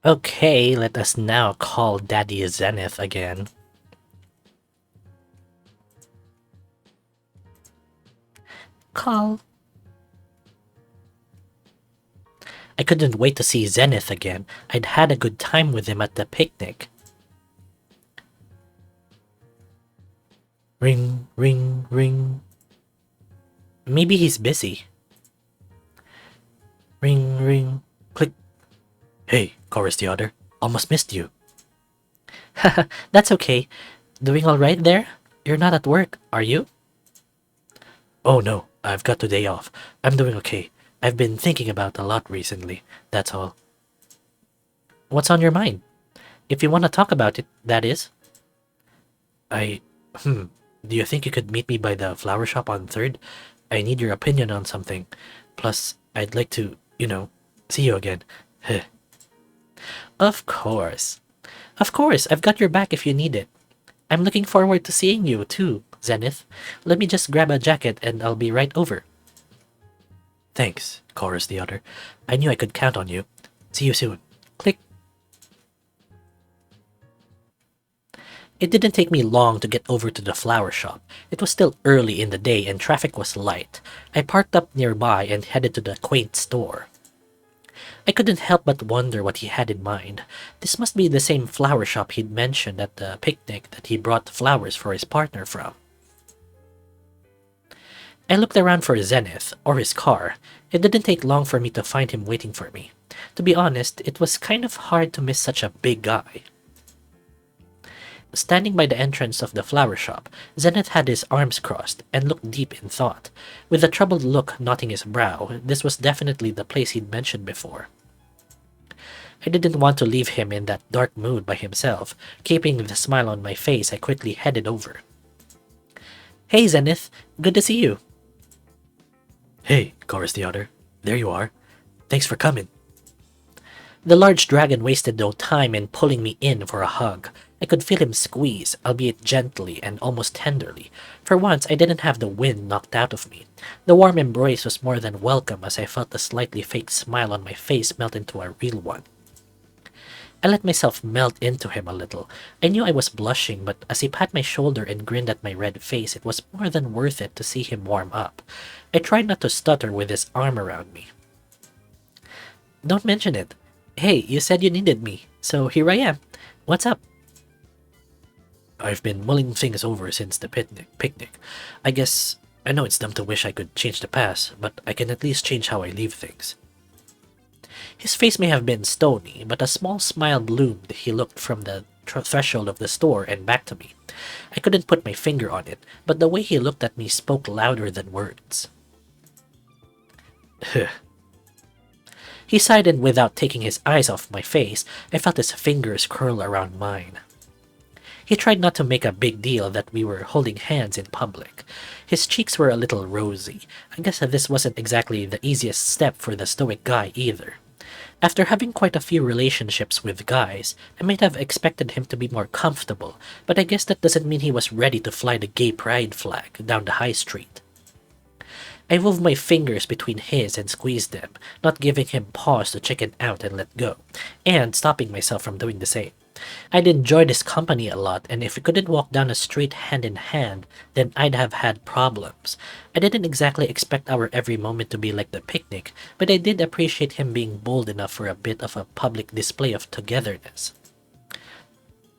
Okay, let us now call Daddy Zenith again. Call. I couldn't wait to see Zenith again. I'd had a good time with him at the picnic. Ring, ring, ring. Maybe he's busy. Ring, ring, click. Hey, Corusce the otter. Almost missed you. Haha, that's okay. Doing alright there? You're not at work, are you? Oh no, I've got today off. I'm doing okay. I've been thinking about a lot recently, that's all. What's on your mind? If you want to talk about it, that is. I... Do you think you could meet me by the flower shop on 3rd? I need your opinion on something. Plus, I'd like to, see you again. Of course. Of course, I've got your back if you need it. I'm looking forward to seeing you, too, Zenith. Let me just grab a jacket and I'll be right over. Thanks, Corusce the otter. I knew I could count on you. See you soon. Click. It didn't take me long to get over to the flower shop. It was still early in the day and traffic was light. I parked up nearby and headed to the quaint store. I couldn't help but wonder what he had in mind. This must be the same flower shop he'd mentioned at the picnic that he brought flowers for his partner from. I looked around for Zenith, or his car. It didn't take long for me to find him waiting for me. To be honest, it was kind of hard to miss such a big guy. Standing by the entrance of the flower shop, Zenith had his arms crossed and looked deep in thought. With a troubled look knotting his brow, this was definitely the place he'd mentioned before. I didn't want to leave him in that dark mood by himself. Keeping the smile on my face, I quickly headed over. Hey Zenith, good to see you. Hey, Corusce the otter. There you are. Thanks for coming. The large dragon wasted no time in pulling me in for a hug. I could feel him squeeze, albeit gently and almost tenderly. For once, I didn't have the wind knocked out of me. The warm embrace was more than welcome as I felt the slightly fake smile on my face melt into a real one. I let myself melt into him a little. I knew I was blushing, but as he pat my shoulder and grinned at my red face, it was more than worth it to see him warm up. I tried not to stutter with his arm around me. Don't mention it. Hey, you said you needed me, so here I am. What's up? I've been mulling things over since the picnic. I know it's dumb to wish I could change the past, but I can at least change how I leave things. His face may have been stony, but a small smile bloomed. He looked from the threshold of the store and back to me. I couldn't put my finger on it, but the way he looked at me spoke louder than words. He sighed, and without taking his eyes off my face, I felt his fingers curl around mine. He tried not to make a big deal that we were holding hands in public. His cheeks were a little rosy. I guess this wasn't exactly the easiest step for the stoic guy either. After having quite a few relationships with guys, I might have expected him to be more comfortable, but I guess that doesn't mean he was ready to fly the gay pride flag down the high street. I wove my fingers between his and squeezed them, not giving him pause to chicken out and let go, and stopping myself from doing the same. I'd enjoyed his company a lot, and if we couldn't walk down a street hand in hand, then I'd have had problems. I didn't exactly expect our every moment to be like the picnic, but I did appreciate him being bold enough for a bit of a public display of togetherness.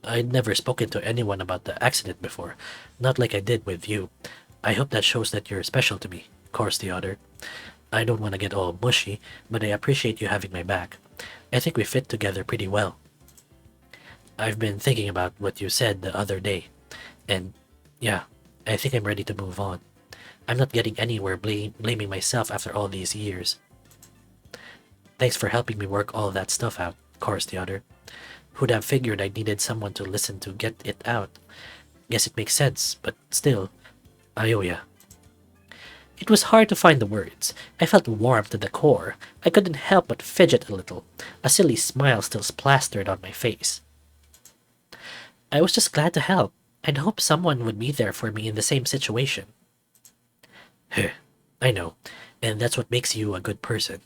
I'd never spoken to anyone about the accident before, not like I did with you. I hope that shows that you're special to me, Corusce the otter. I don't want to get all mushy, but I appreciate you having my back. I think we fit together pretty well. I've been thinking about what you said the other day, and yeah, I think I'm ready to move on. I'm not getting anywhere blaming myself after all these years. Thanks for helping me work all that stuff out, Corusce the otter. Who'd have figured I needed someone to listen to get it out? Guess it makes sense, but still, I owe ya. It was hard to find the words. I felt warm to the core. I couldn't help but fidget a little. A silly smile still plastered on my face. I was just glad to help. I'd hoped someone would be there for me in the same situation. I know, and that's what makes you a good person.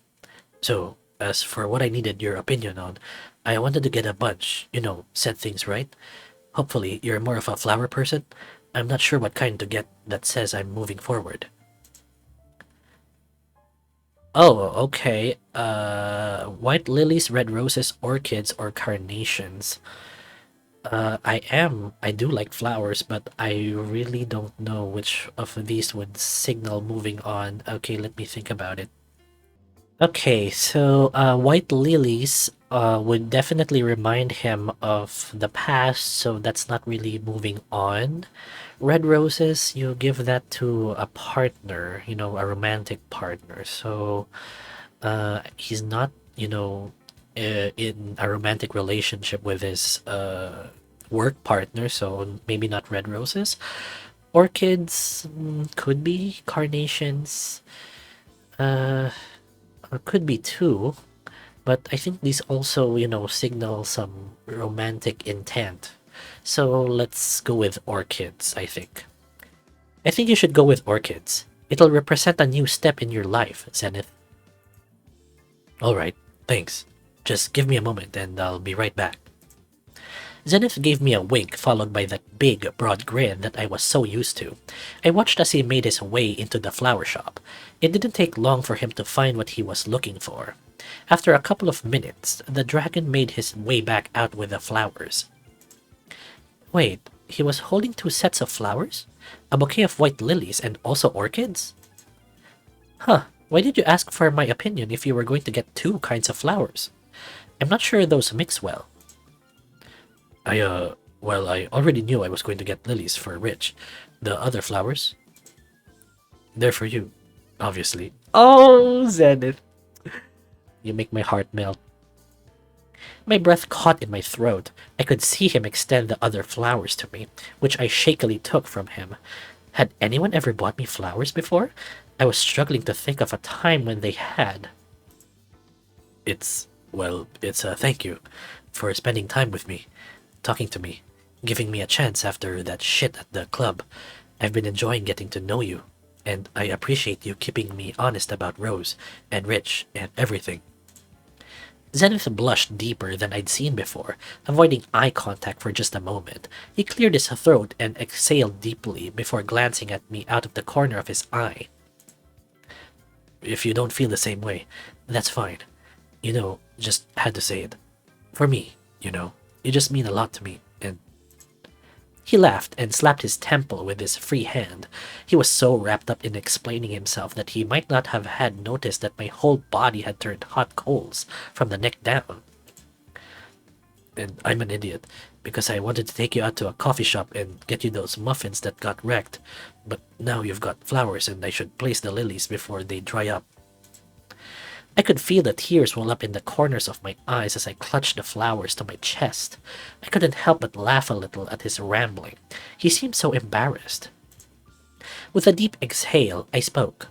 So, As for what I needed your opinion on, I wanted to get a bunch, set things right. Hopefully, you're more of a flower person. I'm not sure what kind to get that says I'm moving forward. Oh, okay. White lilies, red roses, orchids, or carnations. I do like flowers, but I really don't know which of these would signal moving on. Okay, let me think about it. Okay, so white lilies would definitely remind him of the past, so that's not really moving on. Red roses, you give that to a partner, a romantic partner. So he's not, in a romantic relationship with his work partner, so maybe not red roses. Orchids could be carnations, uh, or could be too. But I think these also, signal some romantic intent. So let's go with orchids, I think. I think you should go with orchids. It'll represent a new step in your life, Zenith. Alright, thanks. Just give me a moment and I'll be right back. Zenith gave me a wink followed by that big, broad grin that I was so used to. I watched as he made his way into the flower shop. It didn't take long for him to find what he was looking for. After a couple of minutes, the dragon made his way back out with the flowers. Wait, he was holding two sets of flowers? A bouquet of white lilies and also orchids? Huh, why did you ask for my opinion if you were going to get two kinds of flowers? I'm not sure those mix well. I already knew I was going to get lilies for Rich. The other flowers? They're for you, obviously. Oh, Zenith. You make my heart melt. My breath caught in my throat. I could see him extend the other flowers to me, which I shakily took from him. Had anyone ever bought me flowers before? I was struggling to think of a time when they had. It's a thank you for spending time with me, talking to me, giving me a chance after that shit at the club. I've been enjoying getting to know you, and I appreciate you keeping me honest about Rose and Rich and everything. Zenith blushed deeper than I'd seen before, avoiding eye contact for just a moment. He cleared his throat and exhaled deeply before glancing at me out of the corner of his eye. If you don't feel the same way, that's fine. Just had to say it. For me, you just mean a lot to me, and he laughed and slapped his temple with his free hand. He was so wrapped up in explaining himself that he might not have had noticed that my whole body had turned hot coals from the neck down. And I'm an idiot, because I wanted to take you out to a coffee shop and get you those muffins that got wrecked. But now you've got flowers and I should place the lilies before they dry up. I could feel the tears well up in the corners of my eyes as I clutched the flowers to my chest. I couldn't help but laugh a little at his rambling. He seemed so embarrassed. With a deep exhale, I spoke.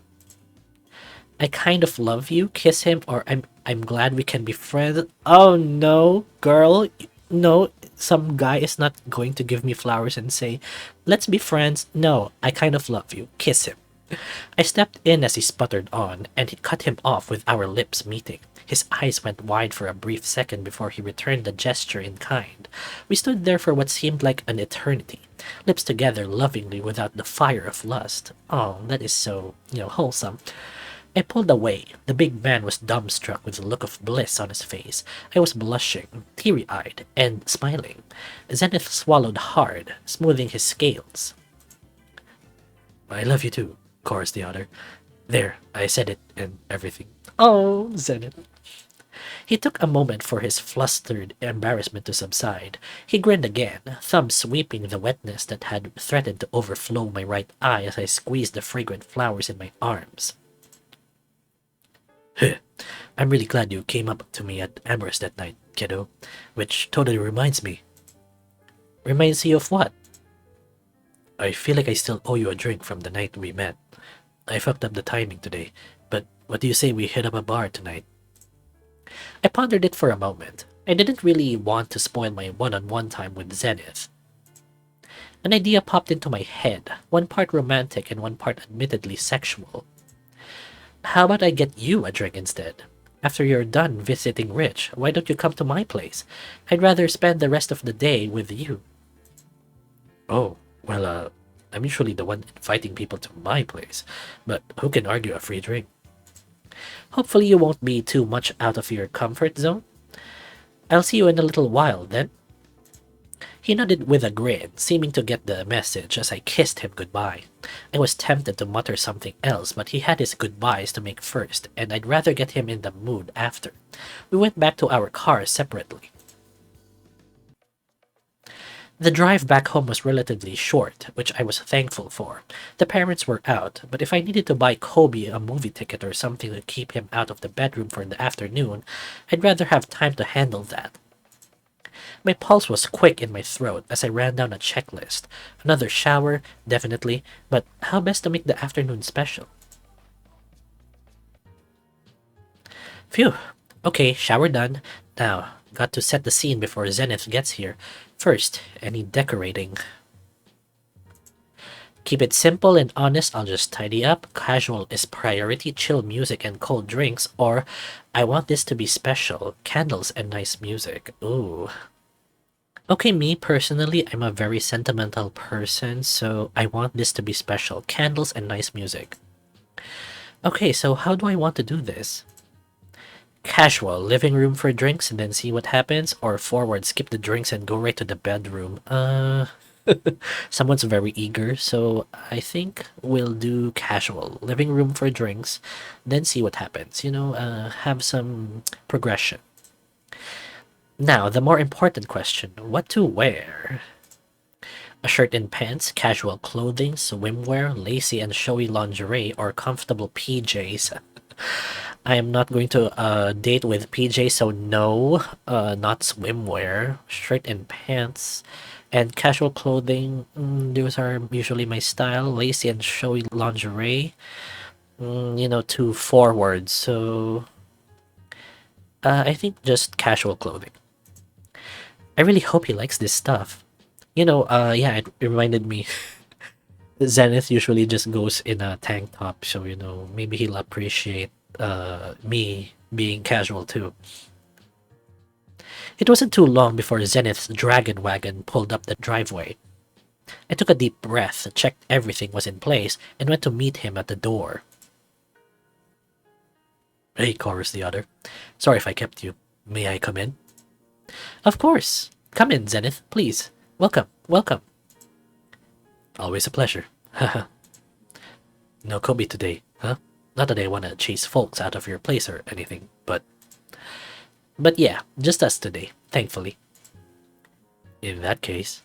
I kind of love you, kiss him, or I'm glad we can be friends. Oh no, girl. No, some guy is not going to give me flowers and say, let's be friends. No, I kind of love you, kiss him. I stepped in as he sputtered on, and he cut him off with our lips meeting. His eyes went wide for a brief second before he returned the gesture in kind. We stood there for what seemed like an eternity, lips together lovingly without the fire of lust. Oh, that is so, wholesome. I pulled away. The big man was dumbstruck with a look of bliss on his face. I was blushing, teary-eyed, and smiling. Zenith swallowed hard, smoothing his scales. I love you too, chorused the otter. There, I said it and everything. Oh, Zenith. He took a moment for his flustered embarrassment to subside. He grinned again, thumb sweeping the wetness that had threatened to overflow my right eye as I squeezed the fragrant flowers in my arms. I'm really glad you came up to me at Amorous that night, kiddo. Which totally reminds me. Reminds you of what? I feel like I still owe you a drink from the night we met. I fucked up the timing today, but what do you say we hit up a bar tonight? I pondered it for a moment. I didn't really want to spoil my one-on-one time with Zenith. An idea popped into my head, one part romantic and one part admittedly sexual. How about I get you a drink instead? After you're done visiting Rich, why don't you come to my place? I'd rather spend the rest of the day with you. Oh, well, I'm usually the one inviting people to my place, but who can argue a free drink? Hopefully you won't be too much out of your comfort zone. I'll see you in a little while, then. He nodded with a grin, seeming to get the message as I kissed him goodbye. I was tempted to mutter something else, but he had his goodbyes to make first, and I'd rather get him in the mood after. We went back to our cars separately. The drive back home was relatively short, which I was thankful for. The parents were out, but if I needed to buy Kobe a movie ticket or something to keep him out of the bedroom for the afternoon, I'd rather have time to handle that. My pulse was quick in my throat as I ran down a checklist. Another shower, definitely, but how best to make the afternoon special? Phew. Okay, shower done. Now, got to set the scene before Zenith gets here. First, any decorating. Keep it simple and honest, I'll just tidy up. Casual is priority, chill music and cold drinks, or I want this to be special, candles and nice music. Ooh. Okay, me personally, I'm a very sentimental person, so I want this to be special, candles and nice music. Okay, so how do I want to do this? Casual, living room for drinks and then see what happens, or forward, skip the drinks and go right to the bedroom. Someone's very eager, so I think we'll do casual, living room for drinks, then see what happens. Have some progression. Now, the more important question, what to wear? A shirt and pants, casual clothing, swimwear, lacy and showy lingerie, or comfortable PJs. I am not going to date with PJs, so no, not swimwear. Shirt and pants, and casual clothing, those are usually my style. Lacy and showy lingerie, too forward, so I think just casual clothing. I really hope he likes this stuff. Yeah, it reminded me. Zenith usually just goes in a tank top, so maybe he'll appreciate me being casual too. It wasn't too long before Zenith's dragon wagon pulled up the driveway. I took a deep breath, checked everything was in place, and went to meet him at the door. Hey, Corusce the otter. Sorry if I kept you. May I come in? Of course. Come in, Zenith, please. Welcome, welcome. Always a pleasure. Haha. No Kobe today, huh? Not that I want to chase folks out of your place or anything, but yeah, just us today, thankfully. In that case.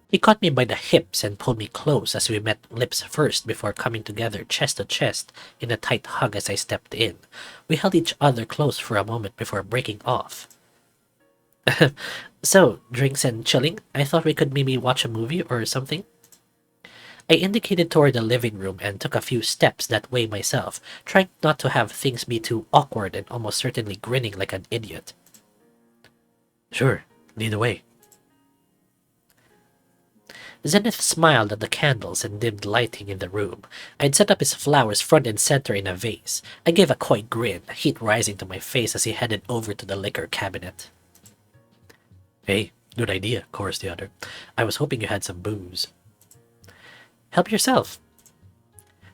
He caught me by the hips and pulled me close as we met lips first before coming together chest to chest in a tight hug as I stepped in. We held each other close for a moment before breaking off. So, drinks and chilling? I thought we could maybe watch a movie or something? I indicated toward the living room and took a few steps that way myself, trying not to have things be too awkward and almost certainly grinning like an idiot. Sure, lead the way. Zenith smiled at the candles and dimmed lighting in the room. I'd set up his flowers front and center in a vase. I gave a coy grin, heat rising to my face as he headed over to the liquor cabinet. Hey, good idea, Corusce the otter. I was hoping you had some booze. Help yourself.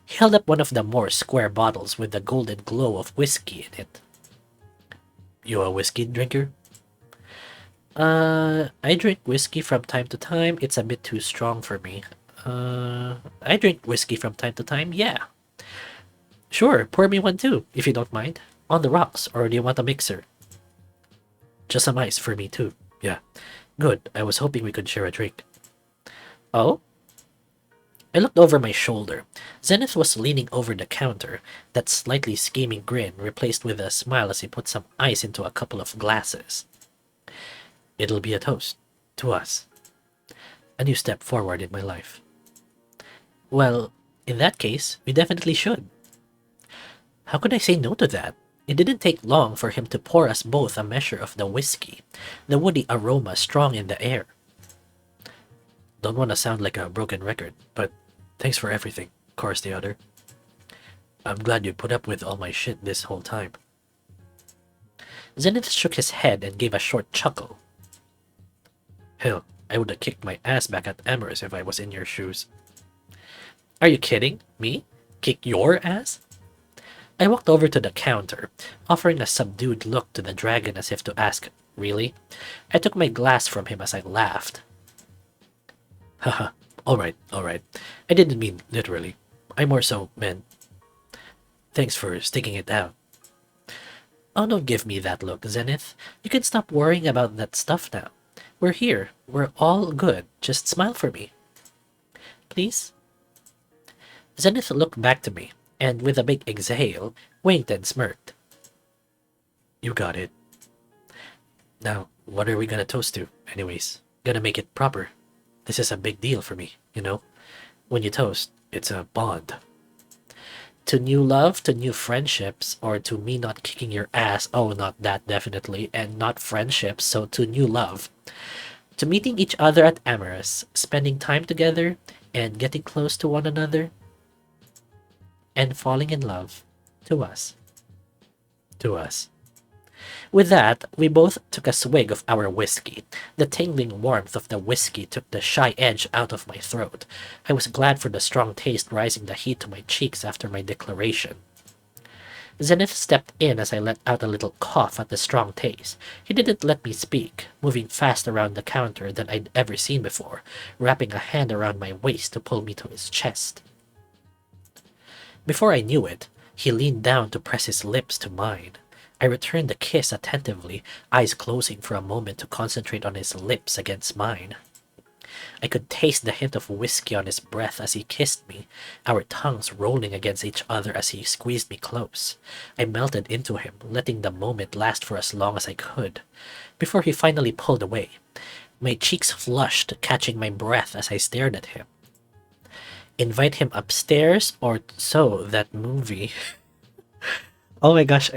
He held up one of the more square bottles with the golden glow of whiskey in it. You a whiskey drinker? I drink whiskey from time to time. It's a bit too strong for me. I drink whiskey from time to time, yeah. Sure, pour me one too, if you don't mind. On the rocks, or do you want a mixer? Just some ice for me too. Yeah. Good, I was hoping we could share a drink. Oh? I looked over my shoulder. Zenith was leaning over the counter, that slightly scheming grin replaced with a smile as he put some ice into a couple of glasses. It'll be a toast. To us. A new step forward in my life. Well, in that case, we definitely should. How could I say no to that? It didn't take long for him to pour us both a measure of the whiskey, the woody aroma strong in the air. Don't want to sound like a broken record, but thanks for everything, Corusce the otter. I'm glad you put up with all my shit this whole time. Zenith shook his head and gave a short chuckle. Hell, I would have kicked my ass back at Amorous if I was in your shoes. Are you kidding? Me? Kick your ass? I walked over to the counter, offering a subdued look to the dragon as if to ask, really? I took my glass from him as I laughed. Haha, alright. I didn't mean literally. I more so meant, thanks for sticking it out. Oh, don't give me that look, Zenith. You can stop worrying about that stuff now. We're here. We're all good. Just smile for me. Please? Zenith looked back to me, and with a big exhale, winked and smirked. You got it. Now, what are we gonna toast to, anyways? Gonna make it proper. This is a big deal for me, you know? When you toast, it's a bond. To new love, to new friendships, or to me not kicking your ass, oh, not that definitely, and not friendships, so to new love. To meeting each other at Amorous, spending time together, and getting close to one another, and falling in love. To us. To us. With that, we both took a swig of our whiskey. The tingling warmth of the whiskey took the shy edge out of my throat. I was glad for the strong taste rising the heat to my cheeks after my declaration. Zenith stepped in as I let out a little cough at the strong taste. He didn't let me speak, moving fast around the counter than I'd ever seen before, wrapping a hand around my waist to pull me to his chest. Before I knew it, he leaned down to press his lips to mine. I returned the kiss attentively, eyes closing for a moment to concentrate on his lips against mine. I could taste the hint of whiskey on his breath as he kissed me, our tongues rolling against each other as he squeezed me close. I melted into him, letting the moment last for as long as I could, before he finally pulled away. My cheeks flushed, catching my breath as I stared at him. Invite him upstairs or so, that movie. Oh my gosh,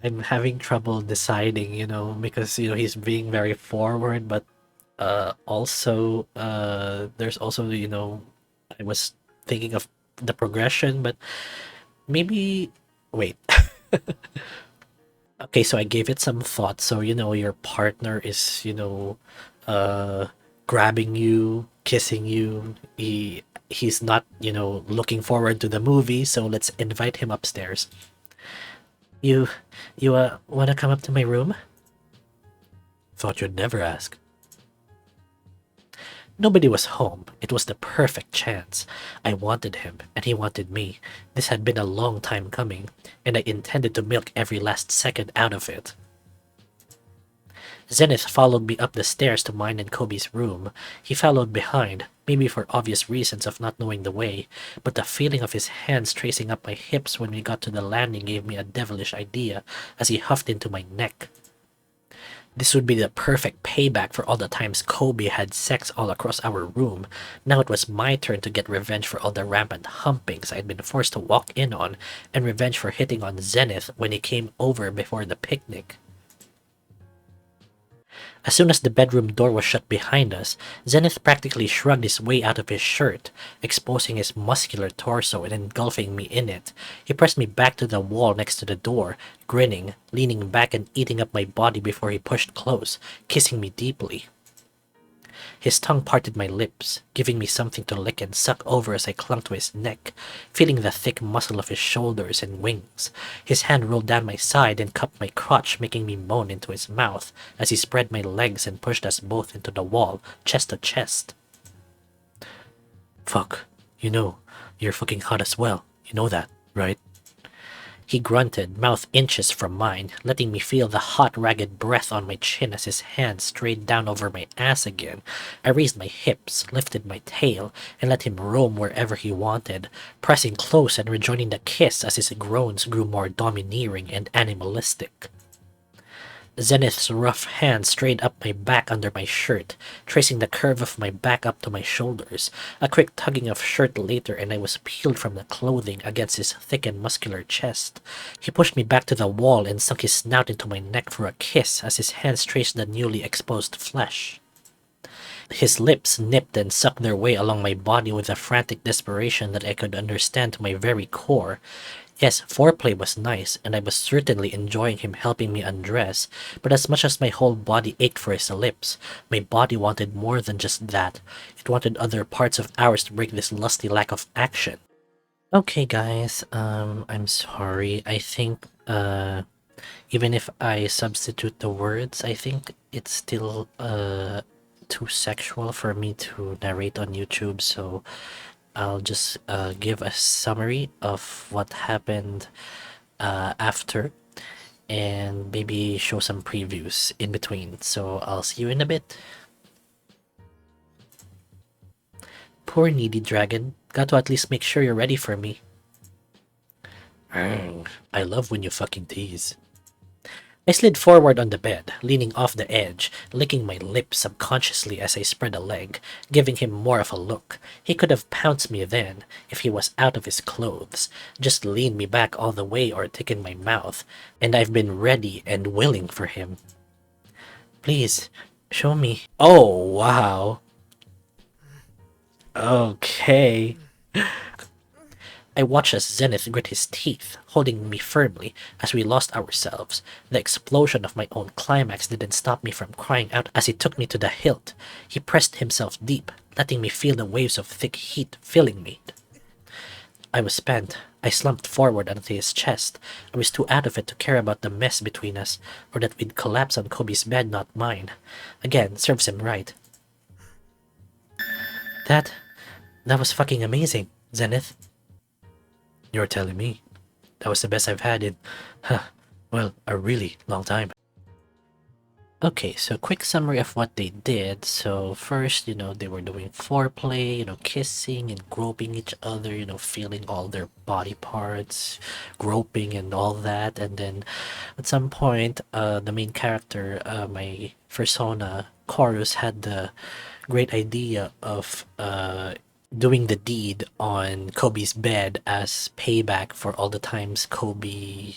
I'm having trouble deciding, because, he's being very forward, but also, there's also, I was thinking of the progression, but maybe, wait. Okay, so I gave it some thought. So, your partner is, grabbing you, kissing you. He's not, looking forward to the movie, so let's invite him upstairs. You wanna come up to my room? Thought you'd never ask. Nobody was home. It was the perfect chance. I wanted him, and he wanted me. This had been a long time coming, and I intended to milk every last second out of it. Zenith followed me up the stairs to mine and Kobe's room. He followed behind, maybe for obvious reasons of not knowing the way, but the feeling of his hands tracing up my hips when we got to the landing gave me a devilish idea as he huffed into my neck. This would be the perfect payback for all the times Kobe had sex all across our room. Now it was my turn to get revenge for all the rampant humpings I'd been forced to walk in on, and revenge for hitting on Zenith when he came over before the picnic. As soon as the bedroom door was shut behind us, Zenith practically shrugged his way out of his shirt, exposing his muscular torso and engulfing me in it. He pressed me back to the wall next to the door, grinning, leaning back and eating up my body before he pushed close, kissing me deeply. His tongue parted my lips, giving me something to lick and suck over as I clung to his neck, feeling the thick muscle of his shoulders and wings. His hand rolled down my side and cupped my crotch, making me moan into his mouth as he spread my legs and pushed us both into the wall, chest to chest. Fuck, you're fucking hot as well. You know that, right? He grunted, mouth inches from mine, letting me feel the hot, ragged breath on my chin as his hand strayed down over my ass again. I raised my hips, lifted my tail, and let him roam wherever he wanted, pressing close and rejoining the kiss as his groans grew more domineering and animalistic. Zenith's rough hand strayed up my back under my shirt, tracing the curve of my back up to my shoulders. A quick tugging of shirt later and I was peeled from the clothing against his thick and muscular chest. He pushed me back to the wall and sunk his snout into my neck for a kiss as his hands traced the newly exposed flesh. His lips nipped and sucked their way along my body with a frantic desperation that I could understand to my very core. Yes, foreplay was nice, and I was certainly enjoying him helping me undress, but as much as my whole body ached for his lips, my body wanted more than just that. It wanted other parts of ours to break this lusty lack of action. Okay guys, I'm sorry. I think, even if I substitute the words, I think it's still, too sexual for me to narrate on YouTube, so I'll just give a summary of what happened after and maybe show some previews in between. So I'll see you in a bit. Poor needy dragon. Got to at least make sure you're ready for me. I love when you fucking tease. I slid forward on the bed, leaning off the edge, licking my lips subconsciously as I spread a leg, giving him more of a look. He could have pounced me then, if he was out of his clothes, just leaned me back all the way or taken my mouth, and I've been ready and willing for him. Please, show me. Oh, wow. Okay. I watched as Zenith grit his teeth, holding me firmly as we lost ourselves. The explosion of my own climax didn't stop me from crying out as he took me to the hilt. He pressed himself deep, letting me feel the waves of thick heat filling me. I was spent. I slumped forward onto his chest. I was too out of it to care about the mess between us, or that we'd collapse on Kobe's bed, not mine. Again, serves him right. That was fucking amazing, Zenith. You're telling me. That was the best I've had in, well, a really long time. Okay, so quick summary of what they did. So first, they were doing foreplay, kissing and groping each other, feeling all their body parts, groping and all that. And then at some point, the main character, my fursona, Corusce, had the great idea of doing the deed on Kobe's bed as payback for all the times Kobe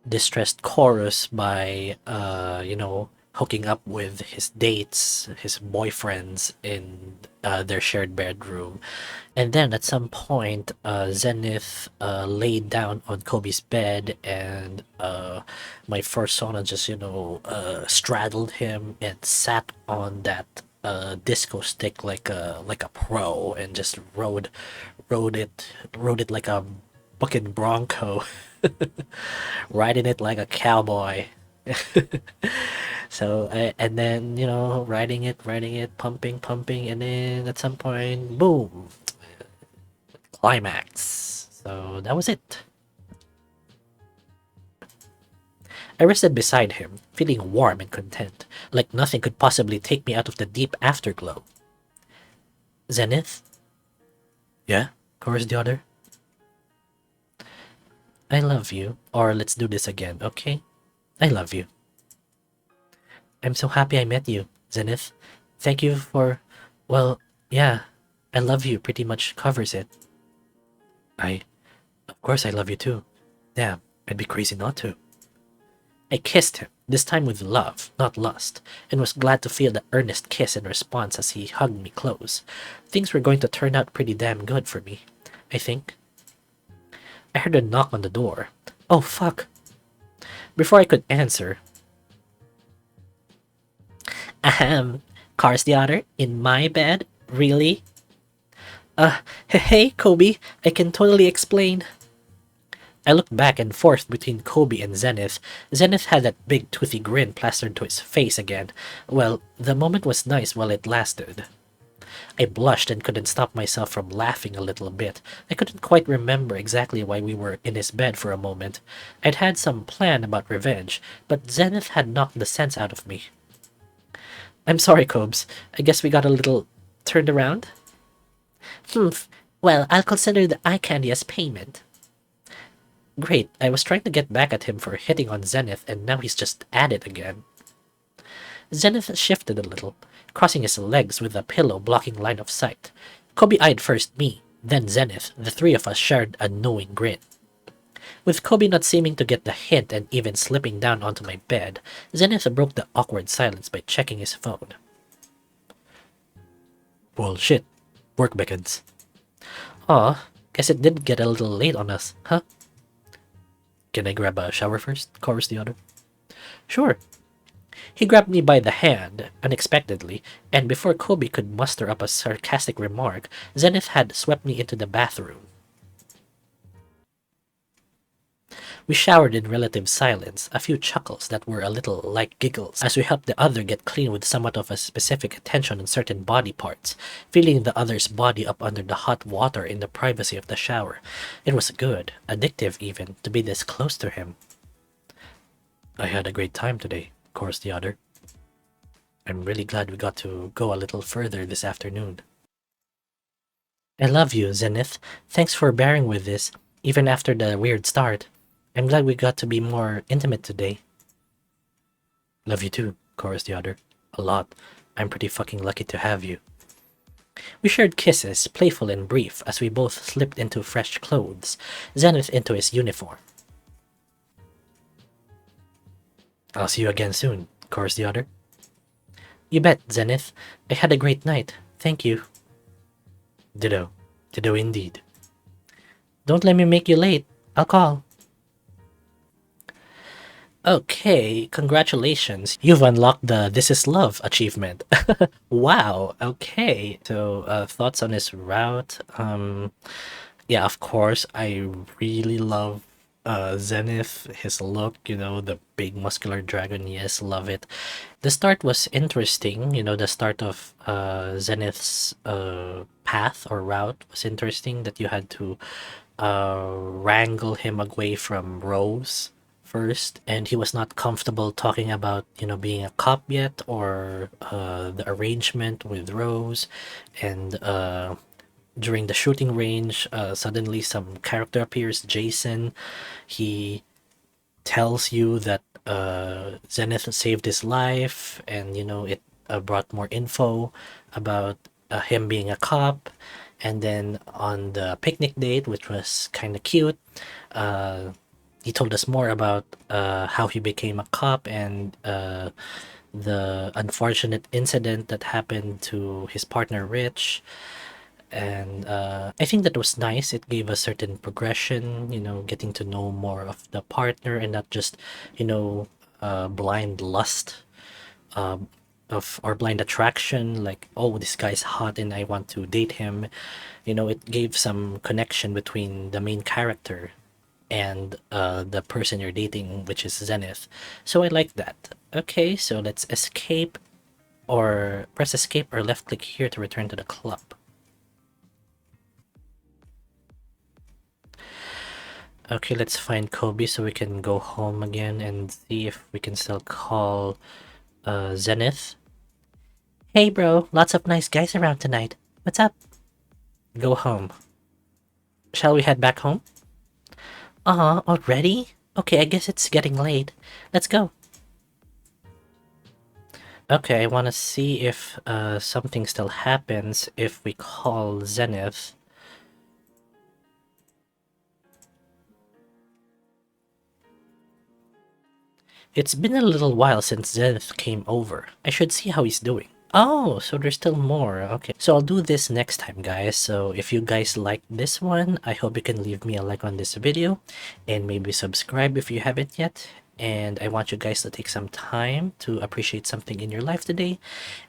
distressed Corusce by hooking up with his dates, his boyfriends in their shared bedroom. And then at some point, Zenith laid down on Kobe's bed, and my fursona just straddled him and sat on that disco stick like a pro, and just rode it like a fucking bronco, riding it like a cowboy. So and then riding it, pumping, and then at some point, boom, climax. So that was it. I rested beside him, feeling warm and content, like nothing could possibly take me out of the deep afterglow. Zenith? Yeah? Chorused the other. I love you, or let's do this again, okay? I love you. I'm so happy I met you, Zenith. Thank you for... well, yeah, I love you pretty much covers it. Of course I love you too. Damn, I'd be crazy not to. I kissed him, this time with love, not lust, and was glad to feel the earnest kiss in response as he hugged me close. Things were going to turn out pretty damn good for me, I think. I heard a knock on the door. Oh, fuck. Before I could answer... Corusce the Otter? In my bed? Really? Hey, Kobe, I can totally explain. I looked back and forth between Kobe and Zenith. Zenith had that big toothy grin plastered to his face again. Well, the moment was nice while it lasted. I blushed and couldn't stop myself from laughing a little bit. I couldn't quite remember exactly why we were in his bed for a moment. I'd had some plan about revenge, but Zenith had knocked the sense out of me. I'm sorry, Cobes. I guess we got a little turned around? Well, I'll consider the eye candy as payment. Great, I was trying to get back at him for hitting on Zenith, and now he's just at it again. Zenith shifted a little, crossing his legs with a pillow blocking line of sight. Kobe eyed first me, then Zenith. The three of us shared a knowing grin. With Kobe not seeming to get the hint and even slipping down onto my bed, Zenith broke the awkward silence by checking his phone. Well, shit. Work beckons. Aw, guess it did get a little late on us, huh? Can I grab a shower first? Chorused the other. Sure. He grabbed me by the hand, unexpectedly, and before Kobe could muster up a sarcastic remark, Zenith had swept me into the bathroom. We showered in relative silence, a few chuckles that were a little like giggles, as we helped the other get clean with somewhat of a specific attention on certain body parts, feeling the other's body up under the hot water in the privacy of the shower. It was good, addictive even, to be this close to him. I had a great time today, chorused the other. I'm really glad we got to go a little further this afternoon. I love you, Zenith. Thanks for bearing with this, even after the weird start. I'm glad we got to be more intimate today. Love you too, chorused the other. A lot. I'm pretty fucking lucky to have you. We shared kisses, playful and brief, as we both slipped into fresh clothes, Zenith into his uniform. I'll see you again soon, chorused the other. You bet, Zenith. I had a great night. Thank you. Ditto. Ditto indeed. Don't let me make you late. I'll call. Okay, congratulations. You've unlocked the This Is Love achievement. Wow, okay. So, thoughts on his route? Yeah, of course, I really love Zenith, his look, the big muscular dragon, yes, love it. The start was interesting, the start of Zenith's path or route was interesting, that you had to wrangle him away from Rose first, and he was not comfortable talking about being a cop yet, or the arrangement with Rose, and during the shooting range, suddenly some character appears, Jason. He tells you that Zenith saved his life, and it brought more info about him being a cop. And then on the picnic date, which was kind of cute, he told us more about how he became a cop, and the unfortunate incident that happened to his partner Rich. And I think that was nice. It gave a certain progression, getting to know more of the partner, and not just blind lust, of or blind attraction, like, oh, this guy's hot and I want to date him. It gave some connection between the main character and the person you're dating, which is Zenith. So I like that. Okay, so let's escape, or press escape or left click here to return to the club. Okay, let's find Kobe so we can go home again and see if we can still call Zenith. Hey bro, lots of nice guys around tonight. What's up? Go home. Shall we head back home? Already? Okay, I guess it's getting late. Let's go. Okay, I want to see if something still happens if we call Zenith. It's been a little while since Zenith came over. I should see how he's doing. Oh, so there's still more. Okay, so I'll do this next time, guys. So if you guys like this one, I hope you can leave me a like on this video, and maybe subscribe if you haven't yet. And I want you guys to take some time to appreciate something in your life today.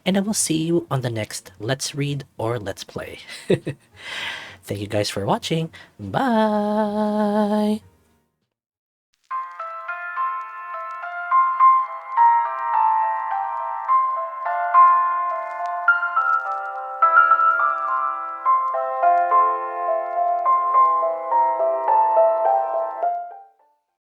And I will see you on the next Let's Read or Let's Play. Thank you guys for watching. Bye!